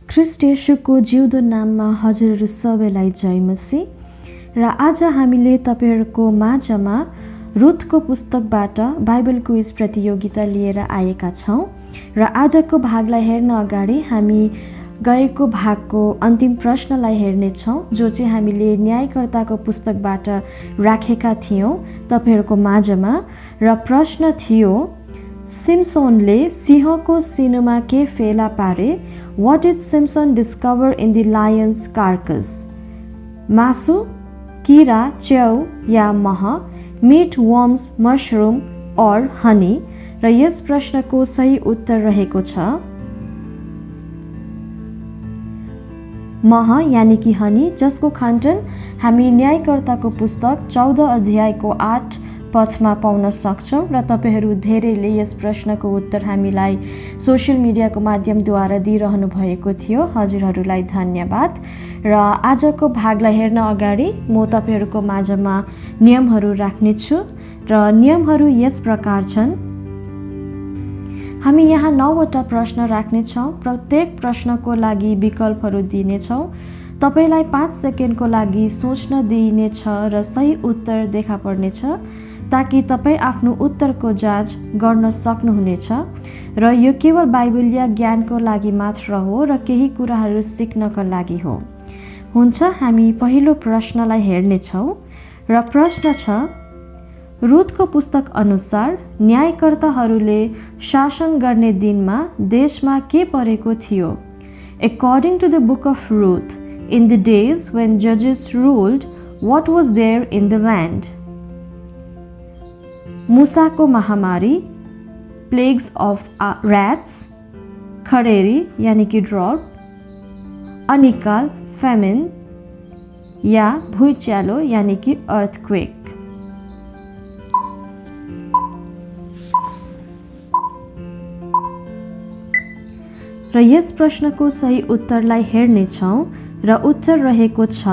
ख्रिस्ट येशूको जिउँदो नाममा हजुरहरू सबैलाई जय मसीह। र आज हामीले तपाईहरुको माझमा रुथको पुस्तकबाट बाइबल क्विज प्रतियोगिता लिएर आएका छौं। र आजको भागलाई हेर्न अगाडि हामी गएको भागको अन्तिम प्रश्नलाई हेर्नेछौं, जो चाहिँ हामीले न्यायकर्ताको पुस्तकबाट राखेका थियौं तपाईहरुको माझमा। र प्रश्न थियो, सिम्सोनले सिंहको सिनुमा के फेला पारे? What did Simpson discover in the lion's carcass? मासु, कीरा, च्याउ या मह, meat, worms, mushroom or honey? र यस प्रश्नको सही उत्तर रहेको छ मह यानी कि हनी, जसको खण्डन हामी न्यायकर्ताको पुस्तक 14 अध्यायको 8 पथमा पाउन सक्छौं। र तपाईहरु धेरैले यस प्रश्नको उत्तर हामीलाई सोशल मिडियाको माध्यमद्वारा दिइरहनु भएको थियो। हजुरहरूलाई धन्यवाद। र आजको भागलाई हेर्न अगाडि म तपाईहरुको माझमा नियमहरू राख्नेछु। र नियमहरू यस प्रकार छन्। हामी यहाँ 9 वटा प्रश्न राख्नेछौं। प्रत्येक प्रश्नको लागि विकल्पहरू दिनेछौं। तपाईलाई 5 सेकेन्डको लागि सोच्न दिइनेछ र सही उत्तर देखा पर्नेछ, ताकि तपाई आफ्नो उत्तरको जाँच गर्न सक्नुहुनेछ। र यो केवल बाइबलीय ज्ञानको लागि मात्र हो र केही कुराहरू सिक्नका लागि हो। हुन्छ, हामी पहिलो प्रश्नलाई हेर्नेछौं। र प्रश्न छ, रुथको पुस्तक अनुसार न्यायकर्ताहरूले शासन गर्ने दिनमा देशमा के परेको थियो? According to the book of Ruth, in the days when judges ruled, what was there in the land? मुसाको महामारी, प्लेग्स अफ रैट्स, खडेरी यानी कि ड्रॉग, अनिकाल फेमिन या भुइँचालो यानी कि अर्थक्वेक। र यस प्रश्नको सही उत्तरलाई हेर्नेछौं। र उत्तर रहेको छ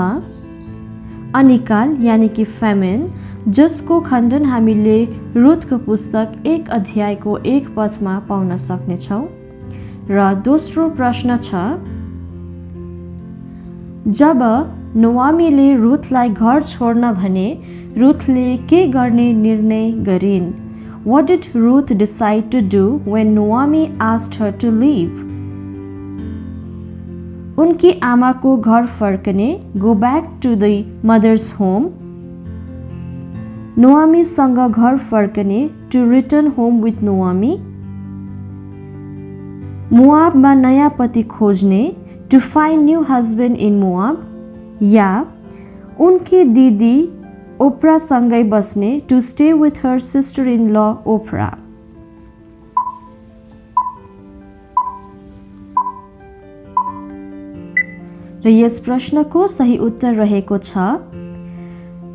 अनिकाल यानी कि फेमिन, जसको खण्डन हामीले रुथको पुस्तक 1 अध्यायको 1 पदमा पाउन सक्नेछौं। र दोस्रो प्रश्न छ, जब नोआमीले रुथलाई घर छोड्न भने रुथले के गर्ने निर्णय गरिन्? What did Ruth decide to do when Naomi asked her to leave? उनकी आमाको घर फर्कने, go back to the mother's home, नोआमीसँग घर फर्कने, to return home with Naomi, मोआबमा नयाँ पति खोज्ने, to find new husband in Moab, या उनकी दिदी ओप्रासँगै बस्ने, to stay with her sister-in-law Oprah। र यस प्रश्नको सही उत्तर रहेको छ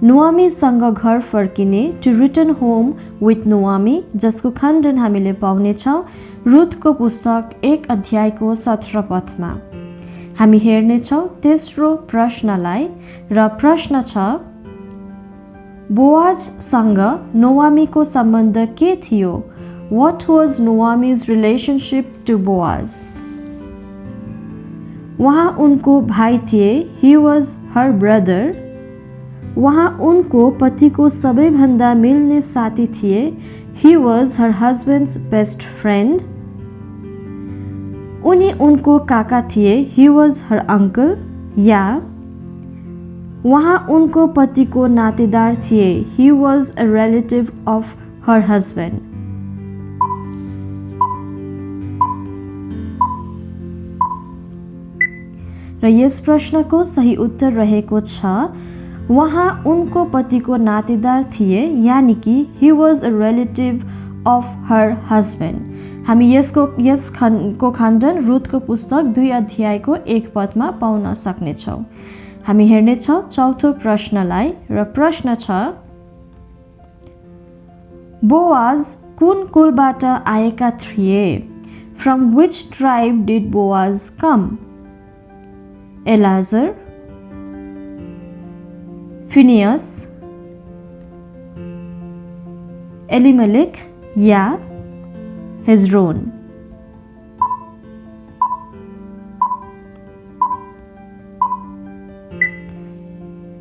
नोआमीसँग घर फर्किने, टु रिटर्न होम विथ नोआमी, जसको खण्डन हामीले पाउनेछौं रुथको पुस्तक 1 अध्यायको 17 पदमा। हामी हेर्नेछौं तेस्रो प्रश्नलाई। र प्रश्न छ, बोआजसँग नोआमीको सम्बन्ध के थियो? What was Naomi's relationship to Boaz? वहाँ उनको भाइ थिए, he was her brother। वहाँ उनको पतिको सबैभन्दा मिल्ने साथी थिए, he was her husband's best friend। उनी उनको काका थिए, he was her uncle। या वहाँ उनको पतिको नातेदार थिए, he was a relative of her husband। र यस प्रश्नको सही उत्तर रहेको छ वहाँ उनको पतिको नातेदार थिए, यानी कि he was a relative of her husband। हामी यसको खण्डन रुथको पुस्तक 2 अध्यायको 1 पदमा पाउन सक्नेछौं। हामी हेर्नेछौं चौथो प्रश्नलाई। र प्रश्न छ, बोआज कुन कुलबाट आएका थिए? From which tribe did Boaz come? Elazar, Phineas, Elimelech या हेजरोन।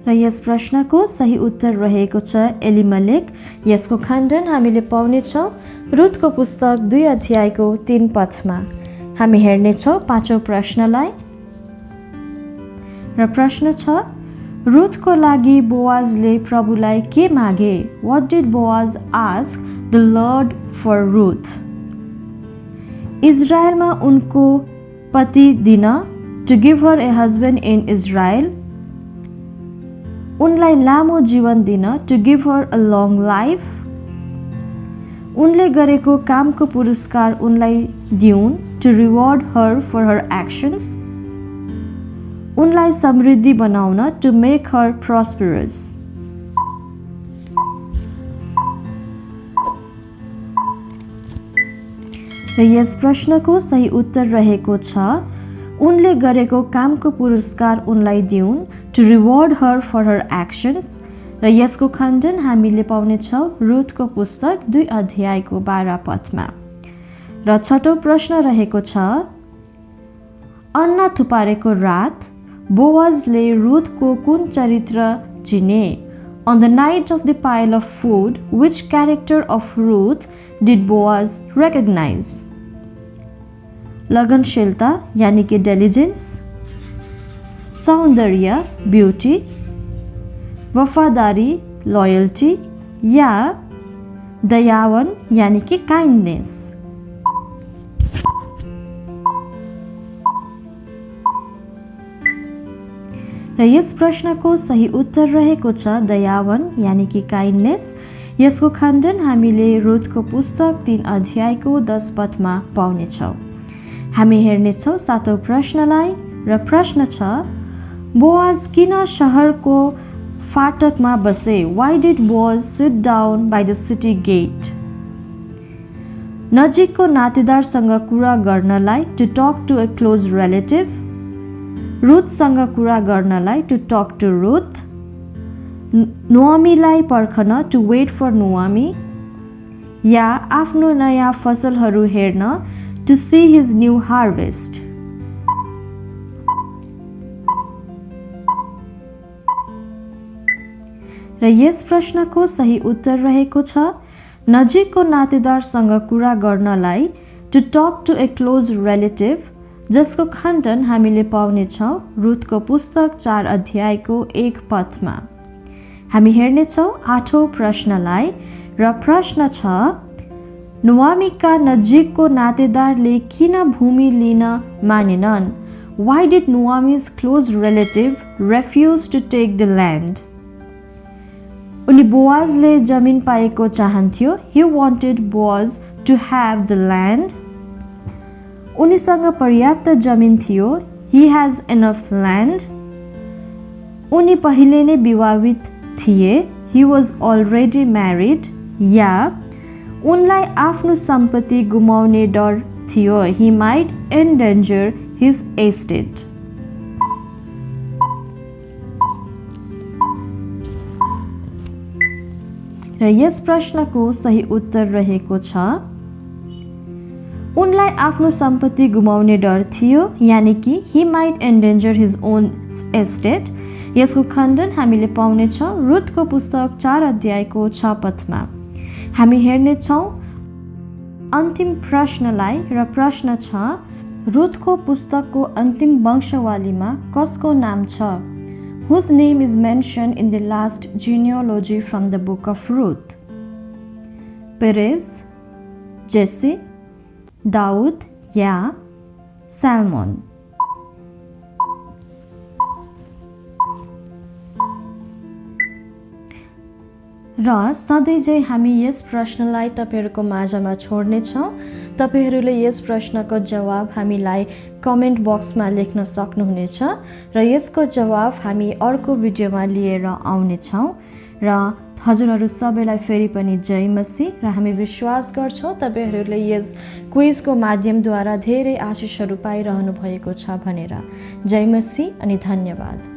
र यस प्रश्नको सही उत्तर रहेको छ एलिमलेक। यसको खण्डन हामीले पाउनेछौँ रुथको पुस्तक 2 अध्यायको 3 पदमा। हामी हेर्नेछौँ 5औं प्रश्नलाई। र प्रश्न छ रुथको लागि बोआजले प्रभुलाई के मागे? What did Boaz ask the Lord for Ruth? इजरायलमा उनको पति दिन, to give her a husband in Israel, उनलाई लामो जीवन दिन, to give her a long life, उनले गरेको कामको पुरस्कार उनलाई दिउन्, to reward her for her actions, उनलाई समृद्धि बनाउन, to make her prosperous। र यस प्रश्नको सही उत्तर रहेको छ उनले गरेको कामको पुरस्कार उनलाई दिउन्, to reward her for her actions। र यसको खण्डन हामीले पाउनेछौँ रुथको पुस्तक 2 अध्यायको 12 पदमा। र 6औं प्रश्न रहेको छ अन्न थुपारेको रात बोआजले रुथको कुन चरित्र चिने? On the night of the pile of food, which character of Ruth did Boaz recognize? लगनशीलता यानी कि डिलिजेंस, सौंदर्य ब्यूटी, वफादारी लॉयल्टी, या दयावन यानी कि काइंडनेस। र यस प्रश्नको सही उत्तर रहेको छ दयावन यानी कि काइंडनेस। यसको खण्डन हामीले रुथको पुस्तक 3 अध्यायको 10 पदमा पाउनेछौँ। हामी हेर्नेछौँ 7औं प्रश्नलाई। र प्रश्न छ बोआज किन शहरको फाटकमा बसे? Why did Boaz sit down by the city gate? नजिकको नातेदारसँग कुरा गर्नलाई, to talk to a close relative, रुथसँग कुरा गर्नलाई, to talk to Ruth, नोआमीलाई पर्खन, to wait for Naomi, या आफ्नो नयाँ फसलहरू हेर्न, to see his new harvest। र यस प्रश्नको सही उत्तर रहेको छ नजिकको नातेदारसँग कुरा गर्नलाई, to talk to a close relative, जसको खण्डन हामीले पाउनेछौँ रुथको पुस्तक 4 अध्यायको 1 पदमा। हामी हेर्नेछौँ 8औं प्रश्नलाई। र प्रश्न छ नोआमीका नजिकको नातेदारले किन भूमि लिन मानेनन्? Why did Naomi's close relative refuse to take the land? उनी बोआजले जमिन पाएको चाहन्थ्यो, he wanted Boaz to have the land। उनीसँग पर्याप्त जमिन थियो, he has enough land। उनी पहिले नै विवाहित थिए, he was already married, या उनलाई आफ्नो सम्पत्ति गुमाउने डर थियो, he might endanger his estate। र यस प्रश्नको सही उत्तर रहेको छ उनलाई आफ्नो सम्पत्ति गुमाउने डर थियो यानी कि he might endanger his own estate। यसको खण्डन हामीले पाउनेछौँ रुथको पुस्तक 4 अध्यायको 6 पदमा। हामी हेर्नेछौँ अन्तिम प्रश्नलाई। र प्रश्न छ रुथको पुस्तकको अन्तिम वंशावलीमा कसको नाम छ? Whose name is mentioned in the last genealogy from the book of Ruth? Perez, Jesse, Dawood या सल्मोन? र सधैँझै हामी यस प्रश्नलाई तपाईहरुको माझमा छोड्नेछौँ। तपाईहरुले यस प्रश्नको जवाब हामीलाई कमेन्ट बक्समा लेख्न सक्नुहुनेछ र यसको जवाब हामी अर्को भिडियोमा लिएर आउनेछौँ। र हजुरहरू सबैलाई फेरि पनि जय मसीह। र हामी विश्वास गर्छौँ तपाईहरुले यस क्विजको माध्यमद्वारा धेरै आशिषहरू पाइरहनु भएको छ भनेर। जय मसीह अनि धन्यवाद।